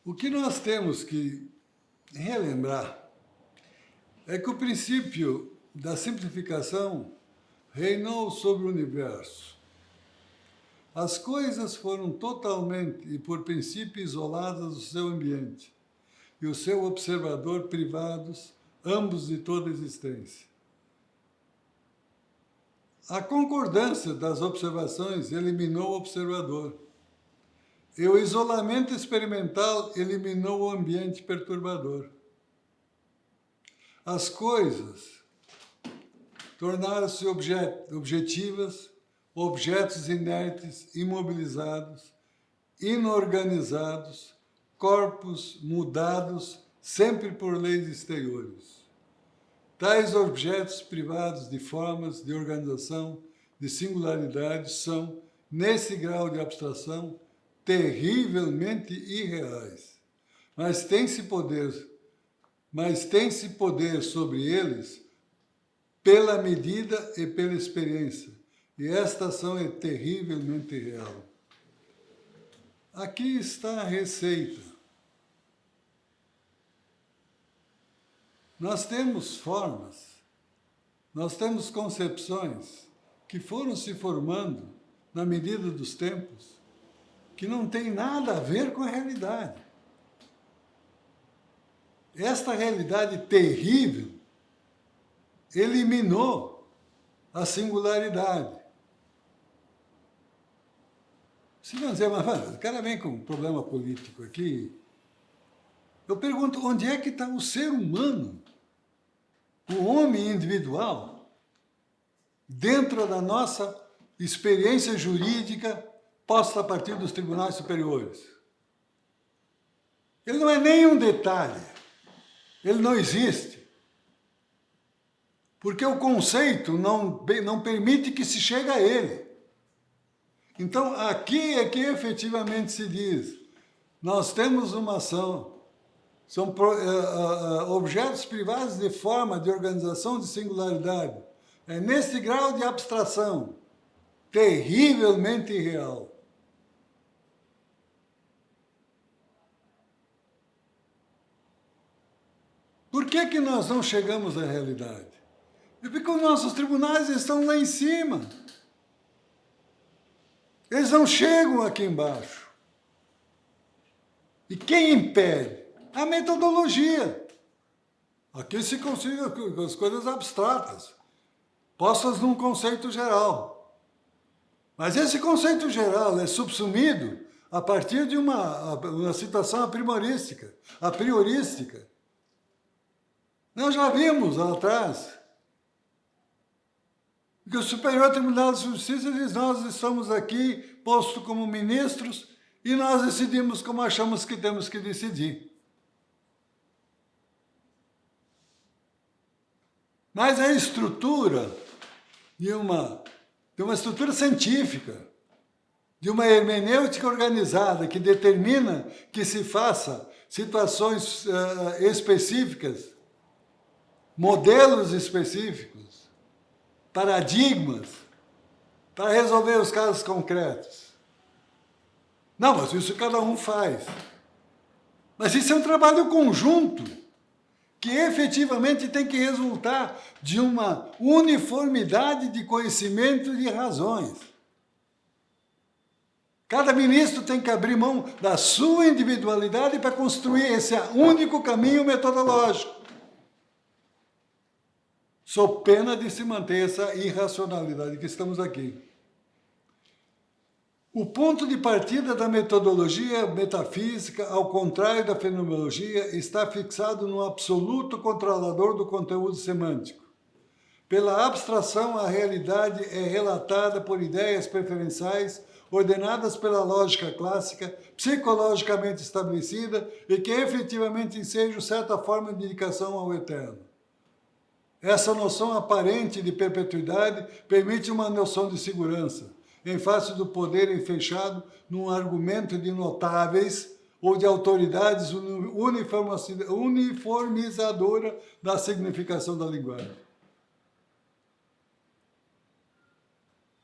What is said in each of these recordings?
O que nós temos que relembrar é que o princípio da simplificação reinou sobre o universo. As coisas foram totalmente e por princípio isoladas do seu ambiente e o seu observador privados, ambos de toda existência. A concordância das observações eliminou o observador, e o isolamento experimental eliminou o ambiente perturbador. As coisas tornaram-se objetivas, objetos inertes, imobilizados, inorganizados, corpos mudados, sempre por leis exteriores. Tais objetos privados de formas, de organização, de singularidade são, nesse grau de abstração, terrivelmente irreais. Mas tem-se poder sobre eles pela medida e pela experiência. E esta ação é terrivelmente real. Aqui está a receita. Nós temos formas, nós temos concepções que foram se formando na medida dos tempos, que não tem nada a ver com a realidade. Esta realidade terrível eliminou a singularidade. Se não dizer, mas o cara vem com um problema político aqui. Eu pergunto, onde é que está o ser humano, o homem individual, dentro da nossa experiência jurídica posta a partir dos tribunais superiores? Ele não é nem um detalhe, ele não existe. Porque o conceito não permite que se chegue a ele. Então, aqui é que efetivamente se diz, nós temos uma ação, são objetos privados de forma, de organização, de singularidade. É nesse grau de abstração, terrivelmente irreal. Por que nós não chegamos à realidade? É porque os nossos tribunais estão lá em cima. Eles não chegam aqui embaixo. E quem impede? A metodologia. Aqui se consegue as coisas abstratas, postas num conceito geral. Mas esse conceito geral é subsumido a partir de uma situação apriorística. Nós já vimos lá atrás que o Superior Tribunal de Justiça diz, nós estamos aqui postos como ministros e nós decidimos como achamos que temos que decidir. Mas a estrutura de uma estrutura científica, de uma hermenêutica organizada que determina que se faça situações específicas, modelos específicos, paradigmas, para resolver os casos concretos. Não, mas isso cada um faz. Mas isso é um trabalho conjunto, que efetivamente tem que resultar de uma uniformidade de conhecimento e de razões. Cada ministro tem que abrir mão da sua individualidade para construir esse único caminho metodológico. Sob pena de se manter essa irracionalidade que estamos aqui. O ponto de partida da metodologia metafísica, ao contrário da fenomenologia, está fixado no absoluto controlador do conteúdo semântico. Pela abstração, a realidade é relatada por ideias preferenciais ordenadas pela lógica clássica, psicologicamente estabelecida e que efetivamente ensejam certa forma de indicação ao eterno. Essa noção aparente de perpetuidade permite uma noção de segurança, em face do poder enfechado num argumento de notáveis ou de autoridades uniformizadora da significação da linguagem.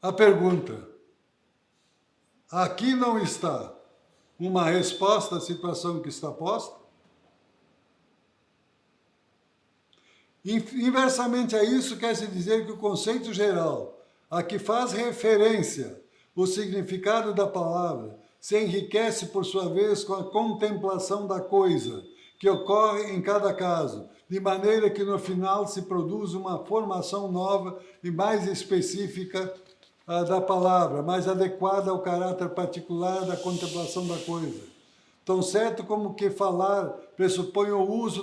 A pergunta, aqui não está uma resposta à situação que está posta. Inversamente a isso, quer-se dizer que o conceito geral, a que faz referência o significado da palavra, se enriquece, por sua vez, com a contemplação da coisa, que ocorre em cada caso, de maneira que no final se produz uma formação nova e mais específica da palavra, mais adequada ao caráter particular da contemplação da coisa. Tão certo como que falar pressupõe o uso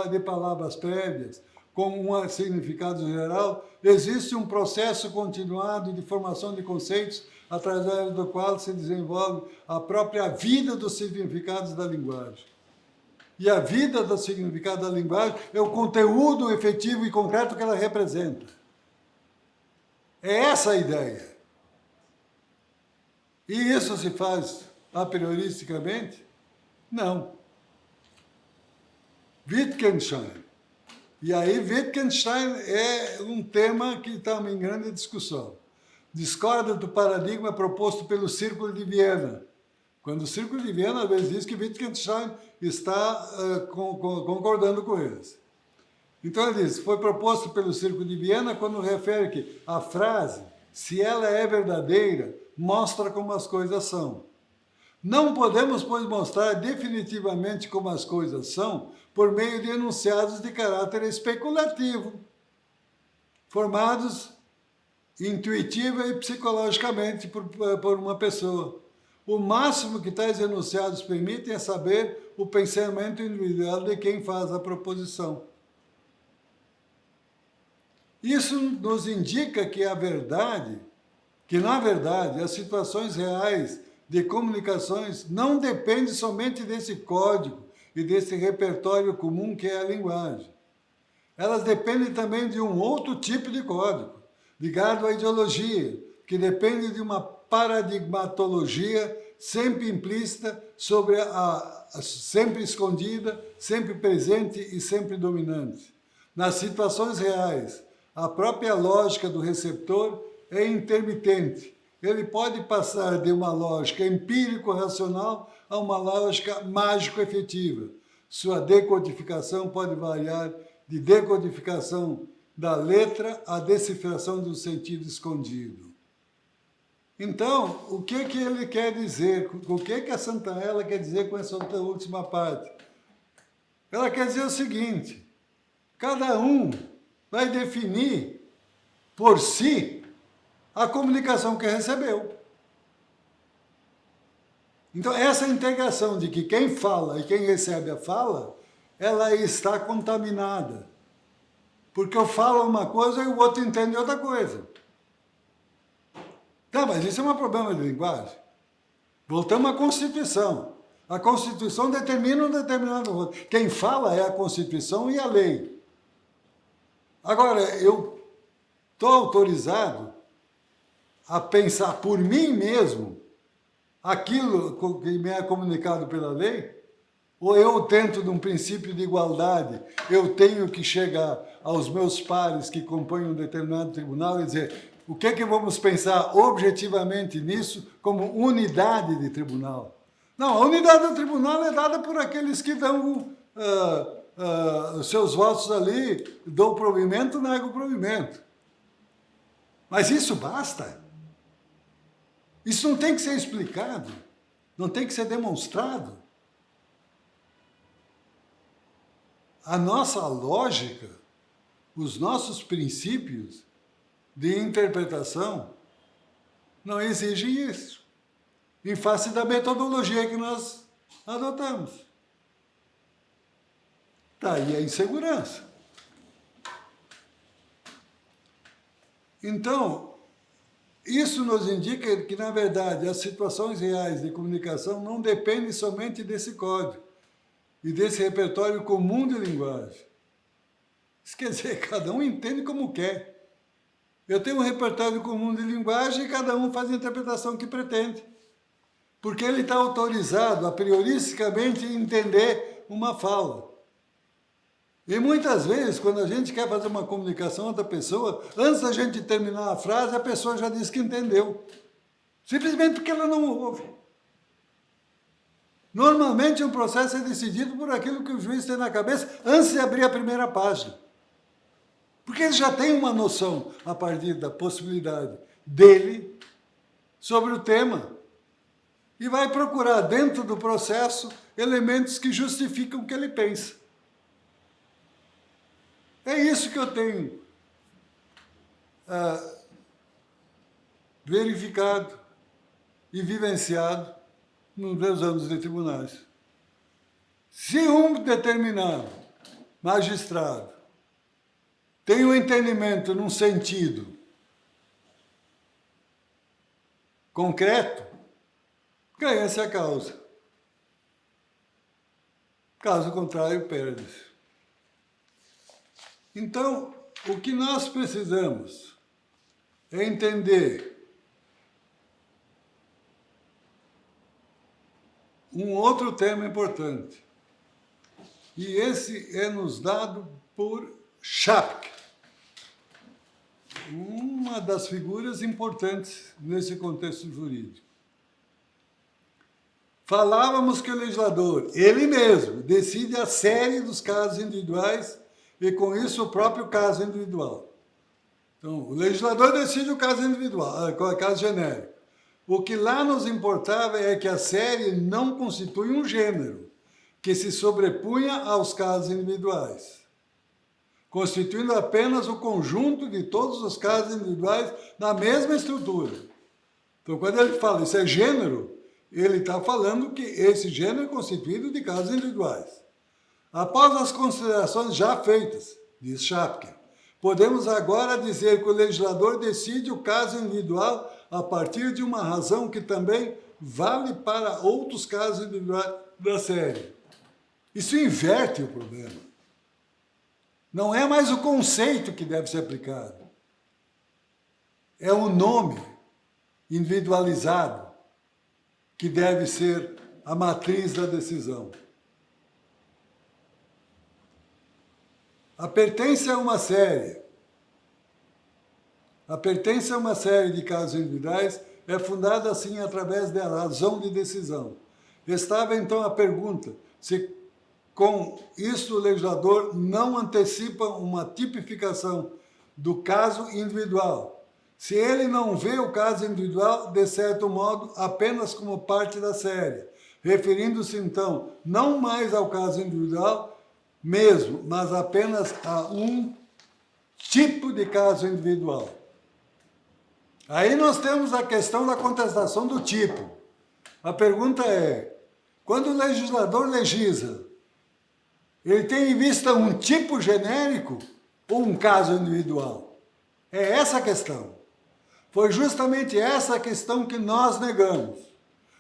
de palavras prévias, com um significado geral, existe um processo continuado de formação de conceitos através do qual se desenvolve a própria vida dos significados da linguagem. E a vida do significado da linguagem é o conteúdo efetivo e concreto que ela representa. É essa a ideia. E isso se faz a prioristicamente? Não. Wittgenstein. E aí Wittgenstein é um tema que está em grande discussão. Discorda do paradigma proposto pelo Círculo de Viena. Quando o Círculo de Viena, às vezes, diz que Wittgenstein está concordando com eles. Então ele diz, foi proposto pelo Círculo de Viena quando refere que a frase, se ela é verdadeira, mostra como as coisas são. Não podemos, pois, mostrar definitivamente como as coisas são por meio de enunciados de caráter especulativo, formados intuitiva e psicologicamente por uma pessoa. O máximo que tais enunciados permitem é saber o pensamento individual de quem faz a proposição. Isso nos indica que na verdade, as situações reais de comunicações não dependem somente desse código e desse repertório comum que é a linguagem. Elas dependem também de um outro tipo de código, ligado à ideologia, que depende de uma paradigmatologia sempre implícita, sempre escondida, sempre presente e sempre dominante. Nas situações reais, a própria lógica do receptor é intermitente. Ele pode passar de uma lógica empírico-racional a uma lógica mágico-efetiva. Sua decodificação pode variar de decodificação da letra à decifração do sentido escondido. Então, o que ele quer dizer? O que a Santaella quer dizer com essa última parte? Ela quer dizer o seguinte, cada um vai definir por si a comunicação que recebeu. Então, essa integração de que quem fala e quem recebe a fala, ela está contaminada. Porque eu falo uma coisa e o outro entende outra coisa. Tá, mas isso é um problema de linguagem. Voltamos à Constituição. A Constituição determina um determinado voto. Quem fala é a Constituição e a lei. Agora, eu estou autorizado a pensar por mim mesmo aquilo que me é comunicado pela lei? Ou eu tento, num princípio de igualdade, eu tenho que chegar aos meus pares que compõem um determinado tribunal e dizer o que vamos pensar objetivamente nisso como unidade de tribunal? Não, a unidade do tribunal é dada por aqueles que dão os seus votos ali, dão provimento, negam o provimento. Mas isso basta? Isso não tem que ser explicado? Não tem que ser demonstrado? A nossa lógica, os nossos princípios de interpretação não exigem isso, em face da metodologia que nós adotamos. Daí a insegurança. Então, isso nos indica que, na verdade, as situações reais de comunicação não dependem somente desse código e desse repertório comum de linguagem. Isso quer dizer, cada um entende como quer. Eu tenho um repertório comum de linguagem e cada um faz a interpretação que pretende. Porque ele está autorizado a prioristicamente entender uma fala. E muitas vezes, quando a gente quer fazer uma comunicação com outra pessoa, antes da gente terminar a frase, a pessoa já diz que entendeu. Simplesmente porque ela não ouve. Normalmente um processo é decidido por aquilo que o juiz tem na cabeça antes de abrir a primeira página. Porque ele já tem uma noção, a partir da possibilidade dele, sobre o tema. E vai procurar dentro do processo elementos que justificam o que ele pensa. É isso que eu tenho verificado e vivenciado nos meus anos de tribunais. Se um determinado magistrado tem um entendimento num sentido concreto, ganha-se a causa. Caso contrário, perde-se. Então, o que nós precisamos é entender um outro tema importante. E esse é nos dado por Schapke, uma das figuras importantes nesse contexto jurídico. Falávamos que o legislador, ele mesmo, decide a série dos casos individuais e, com isso, o próprio caso individual. Então, o legislador decide o caso individual, o caso genérico. O que lá nos importava é que a série não constitui um gênero que se sobrepunha aos casos individuais, constituindo apenas o conjunto de todos os casos individuais na mesma estrutura. Então, quando ele fala isso é gênero, ele está falando que esse gênero é constituído de casos individuais. Após as considerações já feitas, diz Schapke, podemos agora dizer que o legislador decide o caso individual a partir de uma razão que também vale para outros casos individuais da série. Isso inverte o problema. Não é mais o conceito que deve ser aplicado. É o nome individualizado que deve ser a matriz da decisão. A pertença a uma série de casos individuais é fundada, assim, através da razão de decisão. Estava, então, a pergunta se, com isso, o legislador não antecipa uma tipificação do caso individual. Se ele não vê o caso individual, de certo modo, apenas como parte da série, referindo-se, então, não mais ao caso individual mesmo, mas apenas a um tipo de caso individual. Aí nós temos a questão da contestação do tipo. A pergunta é, quando o legislador legisla, ele tem em vista um tipo genérico ou um caso individual? É essa a questão. Foi justamente essa a questão que nós negamos.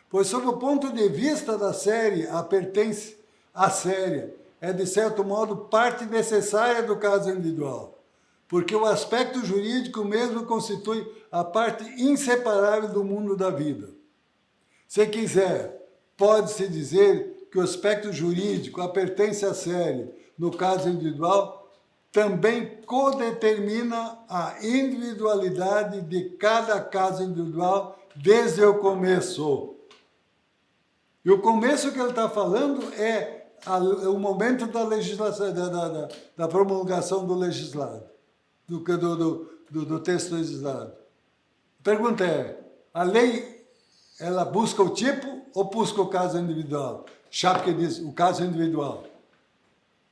Pois, sob o ponto de vista da série, a pertença à série é, de certo modo, parte necessária do caso individual, porque o aspecto jurídico mesmo constitui a parte inseparável do mundo da vida. Se quiser, pode-se dizer que o aspecto jurídico, a pertença à série, no caso individual, também codetermina a individualidade de cada caso individual desde o começo. E o começo que ele está falando é o momento da legislação, da promulgação do legislado, do texto legislado. A pergunta é, a lei, ela busca o tipo ou busca o caso individual? Schapke diz, o caso individual.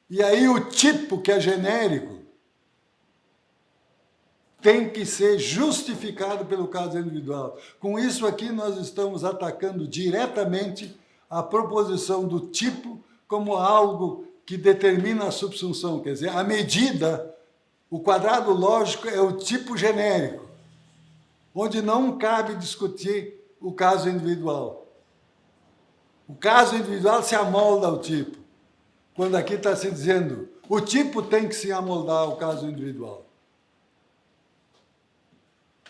E aí o tipo, que é genérico, tem que ser justificado pelo caso individual. Com isso aqui nós estamos atacando diretamente a proposição do tipo como algo que determina a subsunção, quer dizer, a medida, o quadrado lógico é o tipo genérico, onde não cabe discutir o caso individual. O caso individual se amolda ao tipo, quando aqui está se dizendo, o tipo tem que se amoldar ao caso individual.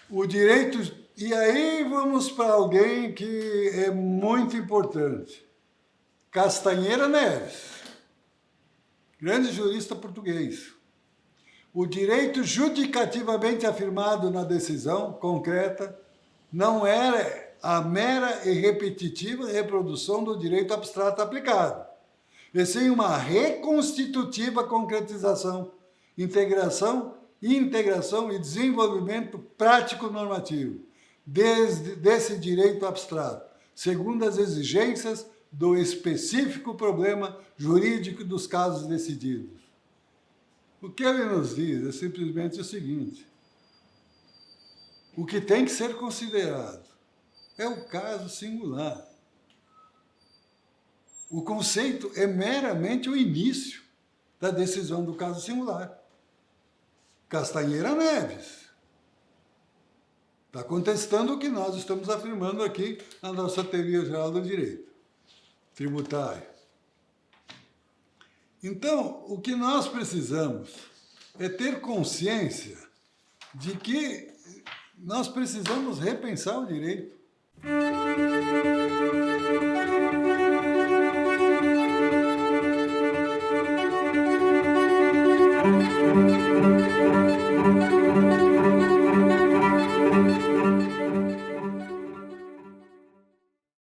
O direito, e aí vamos para alguém que é muito importante, Castanheira Neves, grande jurista português. O direito judicativamente afirmado na decisão concreta não era a mera e repetitiva reprodução do direito abstrato aplicado, e sim uma reconstitutiva concretização, integração e desenvolvimento prático normativo desse direito abstrato, segundo as exigências do específico problema jurídico dos casos decididos. O que ele nos diz é simplesmente o seguinte: o que tem que ser considerado é o caso singular. O conceito é meramente o início da decisão do caso singular. Castanheira Neves está contestando o que nós estamos afirmando aqui na nossa teoria geral do direito tributário. Então, o que nós precisamos é ter consciência de que nós precisamos repensar o direito.